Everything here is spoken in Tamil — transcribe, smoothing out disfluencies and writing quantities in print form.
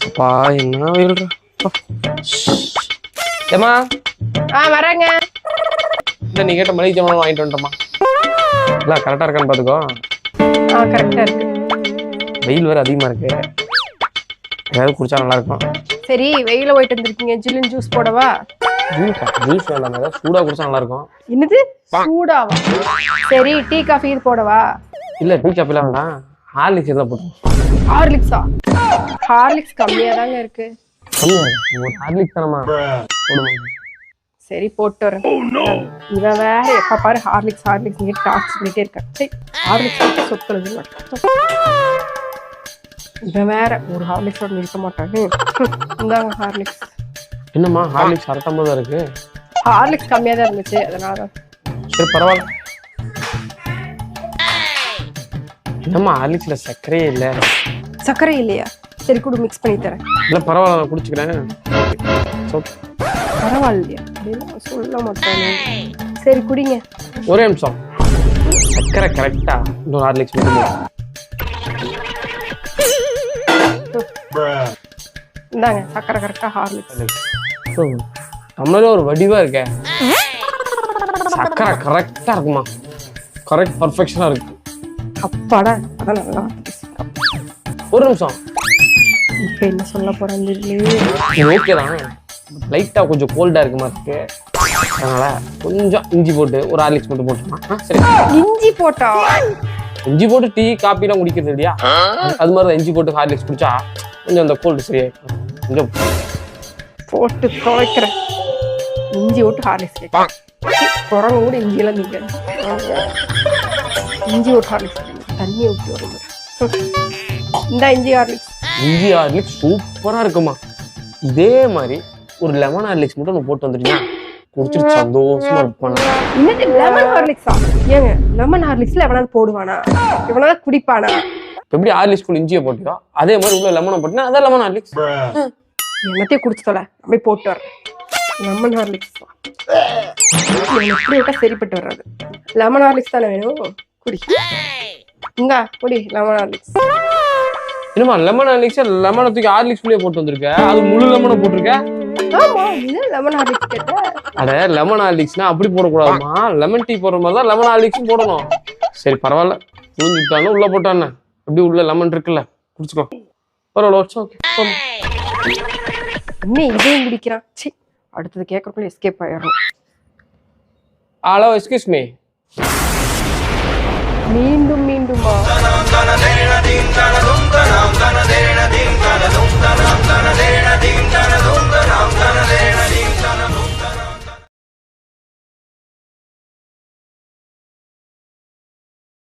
அப்பா என்ன வெயில்றா. ஏமா வரேங்க. இல்லை நீ கேட்ட மளிகை ஜாமான் வாங்கிட்டு வந்துட்டோமா? இல்லை கரெக்டாக இருக்கான்னு பார்த்துக்கோ. கரெக்டா இருக்கு. வெயில் வேறு அதிகமாக இருக்கு, ஏதாவது குடிச்சா நல்லா இருக்கும். சரி வெயில போயிட்டு வந்திருக்கீங்க, ஜில்லுன்னு ஜூஸ் போடவா? ஜூஸ் வேண்டாம், ஏதாவது சூடாக குடிச்சா நல்லா இருக்கும். என்னது சூடாவா? சரி டீ காஃபி இது போடவா? இல்லை டீ காஃபிலாம் வேண்டாம், ஹார்லிக்ஸ் எதாவது போட்டு. ஹார்லிக்ஸா? ஹார்லிக்ஸ் கம்மியா தாங்க இருக்கு. கம்மியா இருக்கு, ஒரு ஹார்லிக்ஸ் தானம்மா போடுமா? சரி போட்டு வரேன். இவன் வேற எப்ப பாரு ஹார்லிக்ஸ் ஹார்லிக்ஸ் டார்ச் பண்ணிட்டே இருக்கான். சரி ஹார்லிக்ஸ் சொத்துறது இவன் வேற ஒரு ஹார்லிக்ஸோட நிறுத்த மாட்டானு. இந்தாங்க ஹார்லிக்ஸ். என்னம்மா ஹார்லிக்ஸ் அரட்டமாக தான் இருக்கு? ஹார்லிக்ஸ் கம்மியா தான் இருந்துச்சு அதனால. சரி பரவாயில்ல. என்னம்மா ஹார்லிக்ஸ்ல சர்க்கரையே இல்லை. சர்க்கரை இல்லையா? சரி கூட மிக்ஸ் பண்ணி தரேன். இல்லை பரவாயில்ல, நான் குடிச்சுக்கிறேன். பரவாயில்லையா? சொல்ல மாட்டானே. சரி குடிங்க. ஒரே நிமிஷம், சர்க்கரை கரெக்டா இன்னொரு ஹார்லிக்ஸ் மட்டும். இந்தாங்க சர்க்கரை கரெக்டா ஹார்லிக்ஸ். நம்மளே ஒரு வடிவா இருக்க, சர்க்கரை கரெக்டா இருக்குமா? கரெக்ட் பர்ஃபெக்ஷனா இருக்கு. அப்பாடா அதான் நல்லா. ஒரு நிமிஷம், இப்ப என்ன சொல்ல போறேன்? ஓகே தான், லைட்டா கொஞ்சம் கோல்டா இருக்கு மாதிரி இருக்கு, அதனால கொஞ்சம் இஞ்சி போட்டு ஒரு ஹார்லிக்ஸ் மட்டும் போட்டுமா? சரி இஞ்சி போட்டா? இஞ்சி போட்டு டீ காப்பி எல்லாம் குடிக்கிறது இல்லையா, அது மாதிரி இஞ்சி போட்டு ஹார்லிக்ஸ் குடிச்சா கொஞ்சம் அந்த கோல்டு சரியாயிடும். கொஞ்சம் போட்டு துவைக்கிறேன். இஞ்சி போட்டு ஹார்லிக்ஸ் கேட்க குரங்கு கூட இஞ்சியெல்லாம் நீங்க இஞ்சி போட்டு ஹார்லிக்ஸ் தண்ணி ஊற்றி வரும். இந்த இஞ்சி ஹார்லிக்ஸ். இஞ்சி ஹார்லிக்ஸ் சூப்பரா இருக்குமா? இதே மாதிரி ஒரு லெமன் ஹார்லிக்ஸ் மட்டும் நான் போட்டு வந்துட்டீங்கன்னா குடிச்சிட்டு சந்தோஷமா இருப்பாங்க. இன்னைக்கு லெமன் ஹார்லிக்ஸா? ஏங்க லெமன் ஹார்லிக்ஸ்ல எவனாவது போடுவானா? எவனாவது குடிப்பானா? எப்படி ஹார்லிக்ஸ் இஞ்சியை போட்டியோ அதே மாதிரி உள்ள லெமனை போட்டினா அதான் லெமன் ஹார்லிக்ஸ். என்னத்தையும் குடிச்சு தொலை, அப்படியே போட்டு வரேன். லெமன் ஹார்லிக்ஸ் எப்படி விட்டா சரிப்பட்டு வர்றது? லெமன் ஹார்லிக்ஸ் தானே வேணும், குடி. இந்தா குடி லெமன் ஹார்லிக்ஸ். என்னமா லெமன் ஹார்லிக்ஸ் லெமனை தூக்கி ஹார்லிக்ஸ் உள்ளே போட்டு வந்திருக்க, அது முழு லெமனை போட்டிருக்க. ஆமா இது லெமன் ஹார்லிக்ஸ் கேட்ட. அட லெமன் ஹார்லிக்ஸ்னா அப்படி போடக்கூடாதுமா, லெமன் டீ போடுற மாதிரி தான் லெமன் ஹார்லிக்ஸும் போடணும். சரி பரவாயில்ல, புரிஞ்சுட்டாலும் உள்ள போட்டானே அப்படி உள்ள லெமன் இருக்குல்ல, குடிச்சுக்கோ. பரவாயில்ல, ஓகே. இன்னும் இதையும் குடிக்கிறான். சரி அடுத்தது கேட்கறக்குள்ள எஸ்கேப் ஆயிடும். Hello excuse me. மீண்டும் மீண்டுமா?